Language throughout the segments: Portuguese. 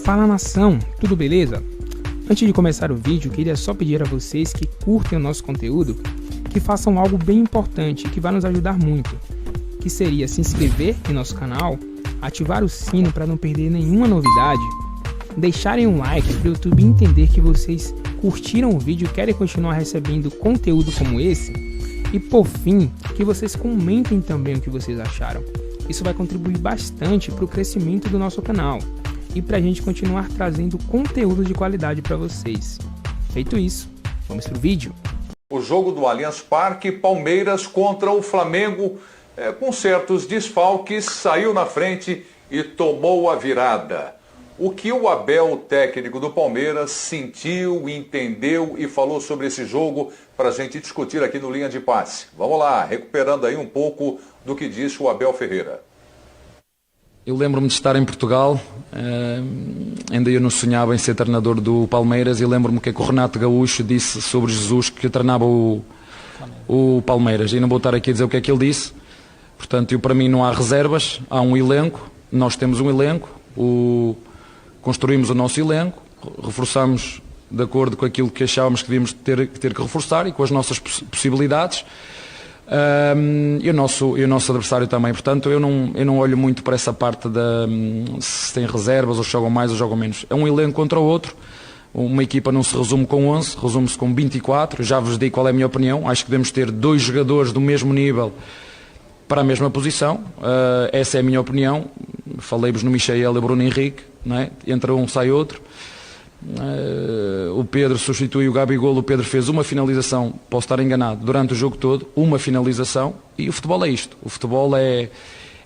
Fala nação, tudo beleza? Antes de começar o vídeo, queria só pedir a vocês que curtem o nosso conteúdo, que façam algo bem importante que vai nos ajudar muito, que seria se inscrever em nosso canal, ativar o sino para não perder nenhuma novidade, deixarem um like para o YouTube entender que vocês curtiram o vídeo e querem continuar recebendo conteúdo como esse, e por fim, que vocês comentem também o que vocês acharam. Isso vai contribuir bastante para o crescimento do nosso canal e para a gente continuar trazendo conteúdo de qualidade para vocês. Feito isso, vamos pro vídeo. O jogo do Allianz Parque, Palmeiras contra o Flamengo, com certos desfalques, saiu na frente e tomou a virada. O que o Abel, técnico do Palmeiras, sentiu, entendeu e falou sobre esse jogo para a gente discutir aqui no Linha de Passe. Vamos lá, recuperando aí um pouco do que disse o Abel Ferreira. Eu lembro-me de estar em Portugal, ainda eu não sonhava em ser treinador do Palmeiras, e lembro-me que o Renato Gaúcho disse sobre Jesus que treinava o Palmeiras, e não vou estar aqui a dizer o que é que ele disse. Portanto, para mim não há reservas, há um elenco, nós temos um elenco, construímos o nosso elenco, reforçamos de acordo com aquilo que achávamos que devíamos ter que reforçar e com as nossas possibilidades. E o nosso adversário também. Portanto, eu não olho muito para essa parte se tem reservas, ou jogam mais ou jogam menos. É um elenco contra o outro. Uma equipa não se resume com 11, resume-se com 24. Já vos digo qual é a minha opinião. Acho que devemos ter 2 jogadores do mesmo nível para a mesma posição. Essa é a minha opinião. Falei-vos no Michael e Bruno Henrique, não é? Entra um, sai outro. O Pedro substitui o Gabigol. O Pedro fez uma finalização, posso estar enganado, durante o jogo todo, uma finalização, e o futebol é isto. O futebol é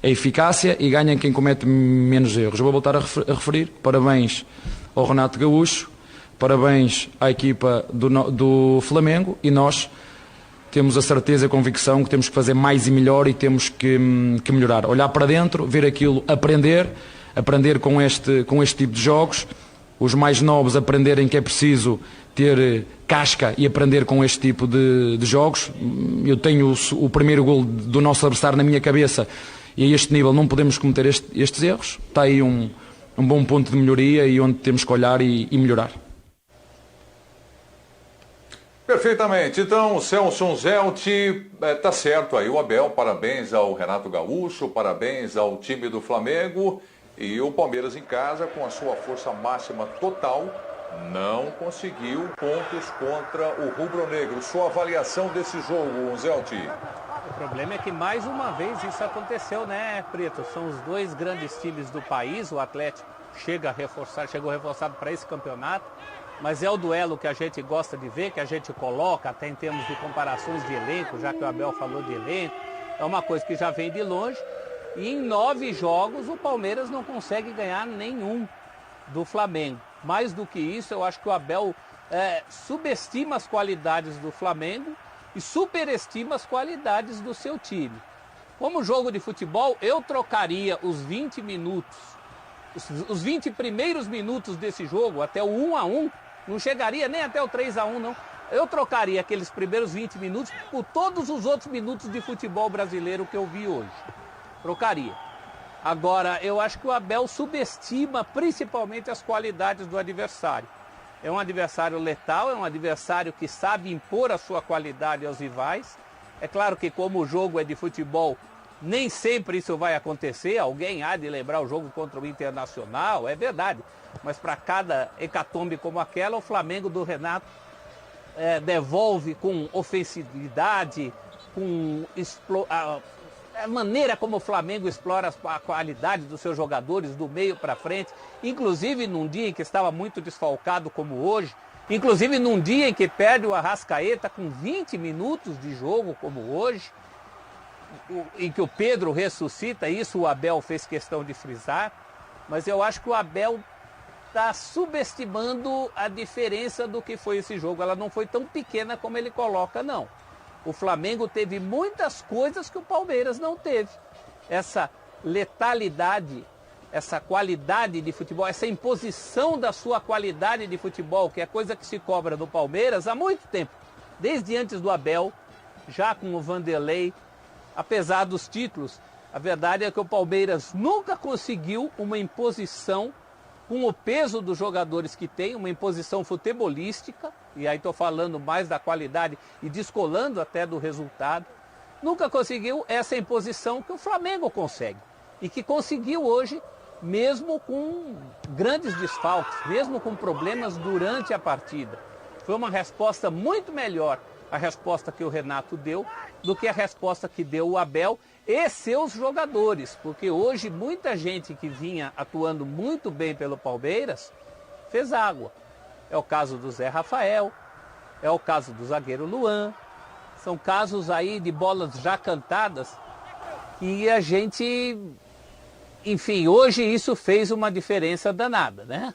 eficácia e ganha quem comete menos erros. Eu vou voltar a referir. Parabéns ao Renato Gaúcho, parabéns à equipa do Flamengo, e nós temos a certeza e a convicção que temos que fazer mais e melhor, e temos que melhorar. Olhar para dentro, ver aquilo, aprender com este tipo de jogos. Os mais novos aprenderem que é preciso ter casca e aprender com este tipo de jogos. Eu tenho o primeiro golo do nosso adversário na minha cabeça, e a este nível não podemos cometer estes erros. Está aí um bom ponto de melhoria e onde temos que olhar e melhorar. Perfeitamente. Então, Celso Zelti, tá certo aí o Abel, parabéns ao Renato Gaúcho, parabéns ao time do Flamengo. E o Palmeiras em casa, com a sua força máxima total, não conseguiu pontos contra o rubro-negro. Sua avaliação desse jogo, Zelti? O problema é que mais uma vez isso aconteceu, né, Preto? São os 2 grandes times do país. O Atlético chegou reforçado para esse campeonato, mas é o duelo que a gente gosta de ver, que a gente coloca até em termos de comparações de elenco, já que o Abel falou de elenco. É uma coisa que já vem de longe. E em 9 jogos o Palmeiras não consegue ganhar nenhum do Flamengo. Mais do que isso, eu acho que o Abel subestima as qualidades do Flamengo e superestima as qualidades do seu time. Como jogo de futebol, eu trocaria os 20 minutos, os 20 primeiros minutos desse jogo, até o 1-1, não chegaria nem até o 3-1, não. Eu trocaria aqueles primeiros 20 minutos por todos os outros minutos de futebol brasileiro que eu vi hoje. Trocaria. Agora, eu acho que o Abel subestima principalmente as qualidades do adversário. É um adversário letal, é um adversário que sabe impor a sua qualidade aos rivais. É claro que como o jogo é de futebol, nem sempre isso vai acontecer. Alguém há de lembrar o jogo contra o Internacional, é verdade. Mas para cada hecatombe como aquela, o Flamengo do Renato devolve com ofensividade, com a maneira como o Flamengo explora a qualidade dos seus jogadores do meio para frente, inclusive num dia em que estava muito desfalcado como hoje, inclusive num dia em que perde o Arrascaeta com 20 minutos de jogo como hoje, em que o Pedro ressuscita, isso o Abel fez questão de frisar, mas eu acho que o Abel está subestimando a diferença do que foi esse jogo. Ela não foi tão pequena como ele coloca, não. O Flamengo teve muitas coisas que o Palmeiras não teve. Essa letalidade, essa qualidade de futebol, essa imposição da sua qualidade de futebol, que é coisa que se cobra do Palmeiras há muito tempo. Desde antes do Abel, já com o Vanderlei, apesar dos títulos, a verdade é que o Palmeiras nunca conseguiu uma imposição com o peso dos jogadores que tem, uma imposição futebolística, e aí estou falando mais da qualidade e descolando até do resultado, nunca conseguiu essa imposição que o Flamengo consegue. E que conseguiu hoje, mesmo com grandes desfalques, mesmo com problemas durante a partida. Foi uma resposta muito melhor a resposta que o Renato deu do que a resposta que deu o Abel e seus jogadores. Porque hoje muita gente que vinha atuando muito bem pelo Palmeiras fez água. É o caso do Zé Rafael, é o caso do zagueiro Luan. São casos aí de bolas já cantadas que a gente... Enfim, hoje isso fez uma diferença danada, né?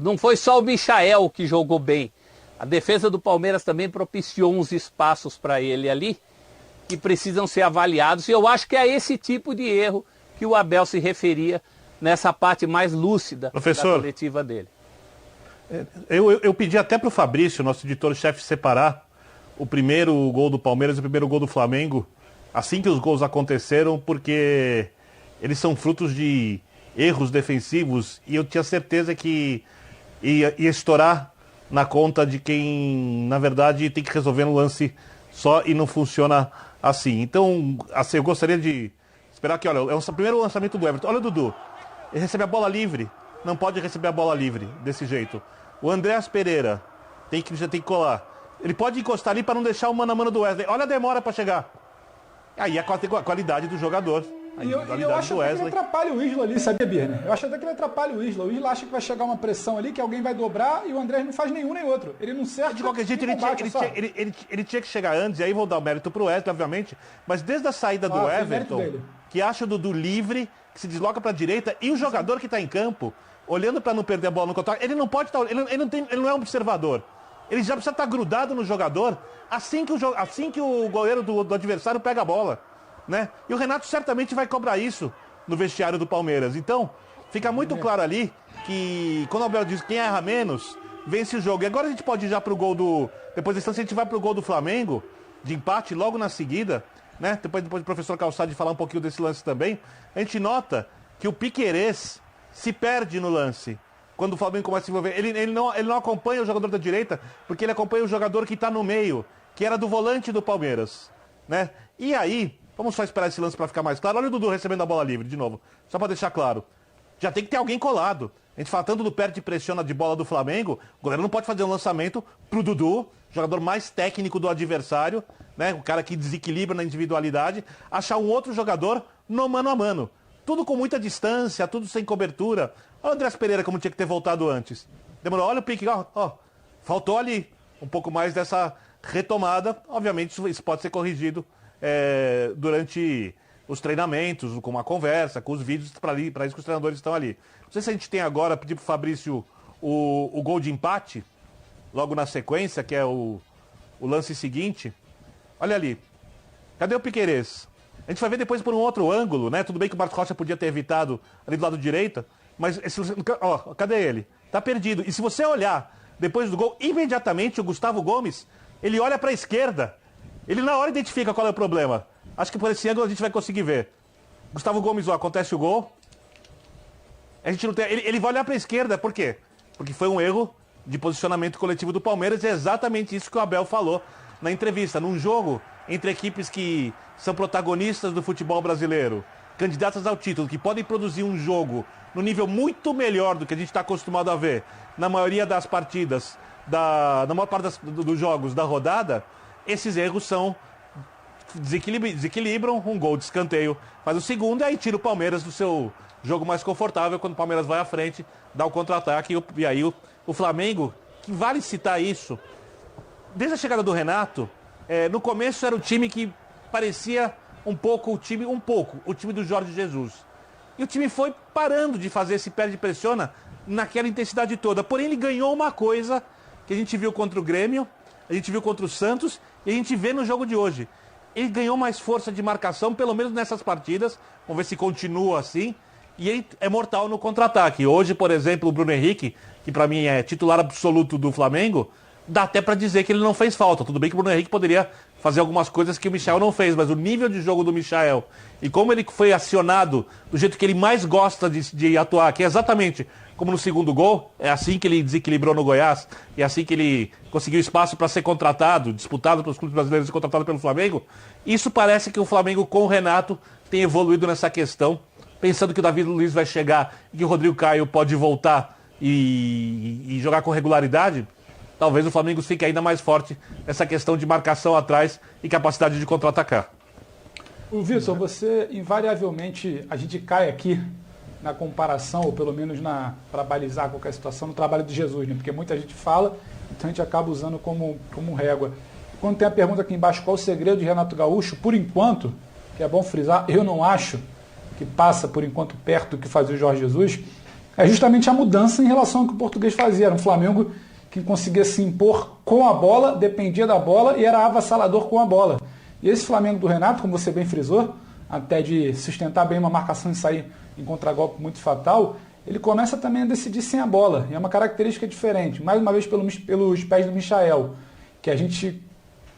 Não foi só o Michael que jogou bem. A defesa do Palmeiras também propiciou uns espaços para ele ali que precisam ser avaliados. E eu acho que é esse tipo de erro que o Abel se referia nessa parte mais lúcida da coletiva dele. Eu pedi até para o Fabrício, nosso editor-chefe, separar o primeiro gol do Palmeiras e o primeiro gol do Flamengo assim que os gols aconteceram, porque eles são frutos de erros defensivos e eu tinha certeza que ia estourar na conta de quem, na verdade, tem que resolver no lance só e não funciona assim. Então, assim, eu gostaria de esperar que, olha, é o primeiro lançamento do Everton. Olha o Dudu, ele recebe a bola livre, não pode receber a bola livre desse jeito. O Andréas Pereira tem que colar. Ele pode encostar ali para não deixar o mano a mano do Wesley. Olha a demora para chegar. Aí a qualidade do jogador. E eu acho até que ele atrapalha o Isla ali, sabia, Birner? Eu acho até que ele atrapalha o Isla. O Isla acha que vai chegar uma pressão ali, que alguém vai dobrar e o Andrés não faz nenhum nem outro. Ele não serve. De qualquer jeito, ele tinha que chegar antes, e aí vou dar o mérito pro Wesley, obviamente. Mas desde a saída do Everton, que acha o Dudu livre, que se desloca para a direita, e o jogador que está em campo, olhando para não perder a bola no contato, ele não pode estar. Ele não é um observador. Ele já precisa estar grudado no jogador assim que o goleiro do adversário pega a bola. Né? E o Renato certamente vai cobrar isso no vestiário do Palmeiras. Então, fica muito claro ali que quando o Abel diz quem erra menos, vence o jogo. E agora a gente pode ir já pro gol do... Depois desse lance a gente vai pro gol do Flamengo, de empate, logo na seguida, né? Depois do professor Calçade falar um pouquinho desse lance também. A gente nota que o Piquerez se perde no lance. Quando o Flamengo começa a se envolver. Ele não acompanha o jogador da direita, porque ele acompanha o jogador que está no meio, que era do volante do Palmeiras, né? E aí... Vamos só esperar esse lance para ficar mais claro. Olha o Dudu recebendo a bola livre, de novo. Só para deixar claro. Já tem que ter alguém colado. A gente fala tanto do perde e pressiona de bola do Flamengo. O goleiro não pode fazer um lançamento pro Dudu, jogador mais técnico do adversário, né? O cara que desequilibra na individualidade. Achar um outro jogador no mano a mano. Tudo com muita distância, tudo sem cobertura. Olha o Andréas Pereira como tinha que ter voltado antes. Demorou. Olha o pique, ó. Faltou ali um pouco mais dessa retomada. Obviamente isso pode ser corrigido durante os treinamentos, com uma conversa, com os vídeos, para isso que os treinadores estão ali. Não sei se a gente tem agora, pedir para o Fabrício o gol de empate, logo na sequência, que é o lance seguinte. Olha ali. Cadê o Piquerez? A gente vai ver depois por um outro ângulo, né? Tudo bem que o Marcos Rocha podia ter evitado ali do lado direito, mas cadê ele? Tá perdido. E se você olhar depois do gol, imediatamente o Gustavo Gomes, ele olha para a esquerda. Ele na hora identifica qual é o problema. Acho que por esse ângulo a gente vai conseguir ver. Gustavo Gomes, acontece o gol. A gente não tem... Ele vai olhar para a esquerda, por quê? Porque foi um erro de posicionamento coletivo do Palmeiras. É exatamente isso que o Abel falou na entrevista. Num jogo entre equipes que são protagonistas do futebol brasileiro, candidatas ao título, que podem produzir um jogo no nível muito melhor do que a gente está acostumado a ver na maioria das partidas, na maior parte dos jogos da rodada. Esses erros desequilibram, um gol de escanteio faz o segundo, e aí tira o Palmeiras do seu jogo mais confortável, quando o Palmeiras vai à frente, dá o contra-ataque, e aí o Flamengo, que vale citar isso, desde a chegada do Renato, no começo era o time que parecia o time do Jorge Jesus. E o time foi parando de fazer esse perde e pressiona naquela intensidade toda. Porém, ele ganhou uma coisa que a gente viu contra o Grêmio, a gente viu contra o Santos e a gente vê no jogo de hoje. Ele ganhou mais força de marcação, pelo menos nessas partidas. Vamos ver se continua assim. E ele é mortal no contra-ataque. Hoje, por exemplo, o Bruno Henrique, que para mim é titular absoluto do Flamengo, dá até para dizer que ele não fez falta. Tudo bem que o Bruno Henrique poderia fazer algumas coisas que o Michael não fez, mas o nível de jogo do Michael e como ele foi acionado do jeito que ele mais gosta de atuar, que é exatamente como no segundo gol, é assim que ele desequilibrou no Goiás, e é assim que ele conseguiu espaço para ser contratado, disputado pelos clubes brasileiros e contratado pelo Flamengo. Isso parece que o Flamengo com o Renato tem evoluído nessa questão, pensando que o David Luiz vai chegar e que o Rodrigo Caio pode voltar e jogar com regularidade. Talvez o Flamengo fique ainda mais forte nessa questão de marcação atrás e capacidade de contra-atacar. O Vitor, você invariavelmente, a gente cai aqui na comparação, ou pelo menos para balizar qualquer situação, no trabalho de Jesus, né? Porque muita gente fala, então a gente acaba usando como régua. Quando tem a pergunta aqui embaixo, qual o segredo de Renato Gaúcho, por enquanto, que é bom frisar, eu não acho que passa por enquanto perto do que fazia o Jorge Jesus, é justamente a mudança em relação ao que o português fazia. Era um Flamengo que conseguia se impor com a bola, dependia da bola e era avassalador com a bola. E esse Flamengo do Renato, como você bem frisou, até de sustentar bem uma marcação e sair em contragolpe muito fatal, ele começa também a decidir sem a bola. E é uma característica diferente. Mais uma vez pelos pés do Michael, que a gente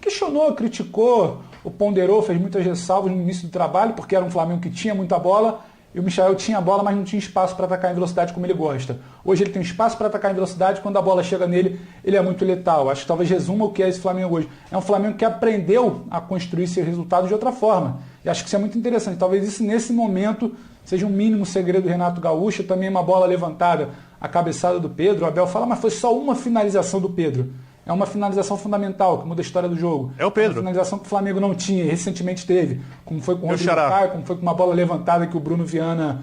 questionou, criticou, o ponderou, fez muitas ressalvas no início do trabalho, porque era um Flamengo que tinha muita bola, e o Michael tinha a bola, mas não tinha espaço para atacar em velocidade como ele gosta. Hoje ele tem espaço para atacar em velocidade, quando a bola chega nele, ele é muito letal. Acho que talvez resuma o que é esse Flamengo hoje. É um Flamengo que aprendeu a construir seus resultados de outra forma. E acho que isso é muito interessante. Talvez isso, nesse momento, seja um mínimo segredo do Renato Gaúcho. Também uma bola levantada, a cabeçada do Pedro. O Abel fala, mas foi só uma finalização do Pedro. É uma finalização fundamental, que muda a história do jogo. É o Pedro. Uma finalização que o Flamengo não tinha e recentemente teve. Como foi com o Rodrigo Caio, como foi com uma bola levantada que o Bruno Viana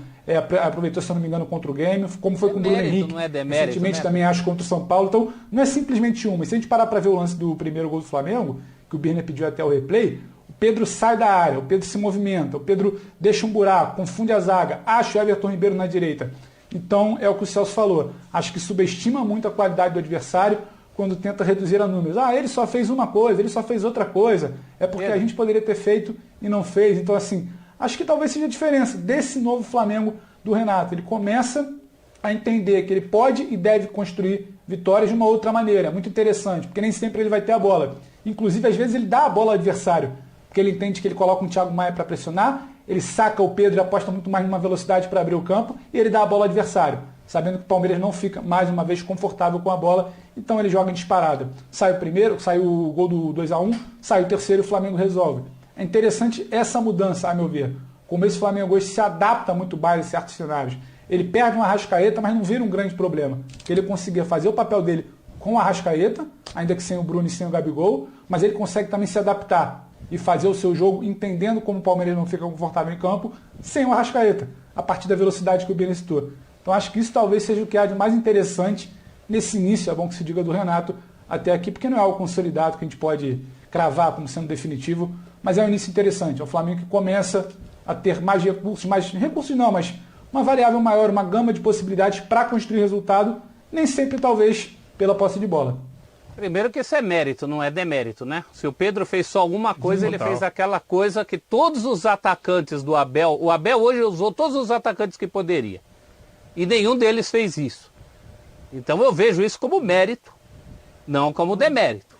aproveitou, se eu não me engano, contra o Grêmio. Como foi com o Bruno Henrique. Não é demérito, recentemente também, acho, contra o São Paulo. Então, não é simplesmente uma. E se a gente parar para ver o lance do primeiro gol do Flamengo, que o Birner pediu até o replay, o Pedro sai da área, o Pedro se movimenta, o Pedro deixa um buraco, confunde a zaga, acha o Everton Ribeiro na direita. Então, é o que o Celso falou. Acho que subestima muito a qualidade do adversário quando tenta reduzir a números. Ele só fez uma coisa, ele só fez outra coisa. É porque a gente poderia ter feito e não fez. Então, assim, acho que talvez seja a diferença desse novo Flamengo do Renato. Ele começa a entender que ele pode e deve construir vitórias de uma outra maneira. É muito interessante, porque nem sempre ele vai ter a bola. Inclusive, às vezes, ele dá a bola ao adversário, porque ele entende que ele coloca um Thiago Maia para pressionar, ele saca o Pedro e aposta muito mais numa velocidade para abrir o campo, e ele dá a bola ao adversário, sabendo que o Palmeiras não fica, mais uma vez, confortável com a bola, então ele joga em disparada. Sai o primeiro, sai o gol do 2-1, sai o terceiro e o Flamengo resolve. É interessante essa mudança, a meu ver. Como esse Flamengo hoje se adapta muito bem a certos cenários. Ele perde uma Arrascaeta, mas não vira um grande problema. Ele conseguia fazer o papel dele com a Arrascaeta, ainda que sem o Bruno e sem o Gabigol, mas ele consegue também se adaptar e fazer o seu jogo entendendo como o Palmeiras não fica confortável em campo sem o Arrascaeta, a partir da velocidade que o Birner citou. Então acho que isso talvez seja o que há de mais interessante nesse início, é bom que se diga, do Renato até aqui, porque não é algo consolidado que a gente pode cravar como sendo definitivo, mas é um início interessante. É o Flamengo que começa a ter mais recursos não, mas uma variável maior, uma gama de possibilidades para construir resultado, nem sempre talvez pela posse de bola. Primeiro que isso é mérito, não é demérito, né? Se o Pedro fez só alguma coisa, ele fez aquela coisa que todos os atacantes do Abel... O Abel hoje usou todos os atacantes que poderia. E nenhum deles fez isso. Então eu vejo isso como mérito, não como demérito.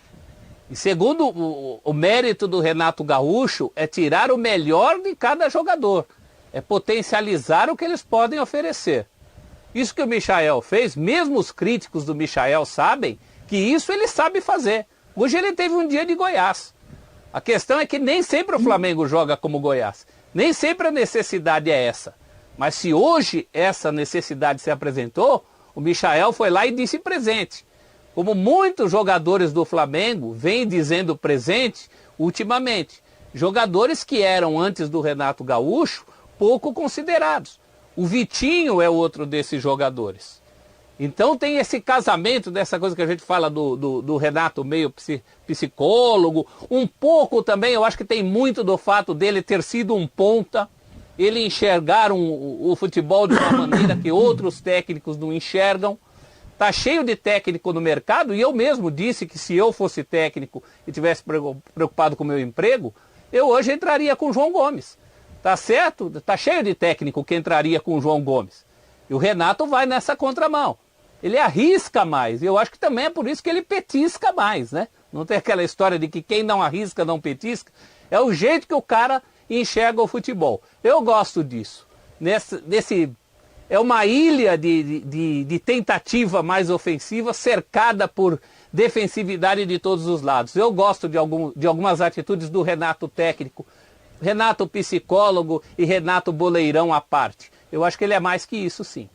E segundo, o mérito do Renato Gaúcho é tirar o melhor de cada jogador. É potencializar o que eles podem oferecer. Isso que o Michael fez, mesmo os críticos do Michael sabem que isso ele sabe fazer. Hoje ele teve um dia de Goiás. A questão é que nem sempre o Flamengo joga como Goiás. Nem sempre a necessidade é essa. Mas se hoje essa necessidade se apresentou, o Michael foi lá e disse presente. Como muitos jogadores do Flamengo vêm dizendo presente ultimamente. Jogadores que eram, antes do Renato Gaúcho, pouco considerados. O Vitinho é outro desses jogadores. Então tem esse casamento dessa coisa que a gente fala do Renato meio psicólogo. Um pouco também, eu acho que tem muito do fato dele ter sido um ponta. Ele enxergar o futebol de uma maneira que outros técnicos não enxergam. Está cheio de técnico no mercado e eu mesmo disse que se eu fosse técnico e tivesse preocupado com o meu emprego, eu hoje entraria com o João Gomes. Tá certo? Está cheio de técnico que entraria com o João Gomes. E o Renato vai nessa contramão. ele arrisca mais. E eu acho que também é por isso que ele petisca mais, né? Não tem aquela história de que quem não arrisca não petisca. É o jeito que o cara enxerga o futebol. Eu gosto disso. É uma ilha de tentativa mais ofensiva, cercada por defensividade de todos os lados. Eu gosto de algumas atitudes do Renato técnico, Renato psicólogo e Renato boleirão à parte. Eu acho que ele é mais que isso, sim.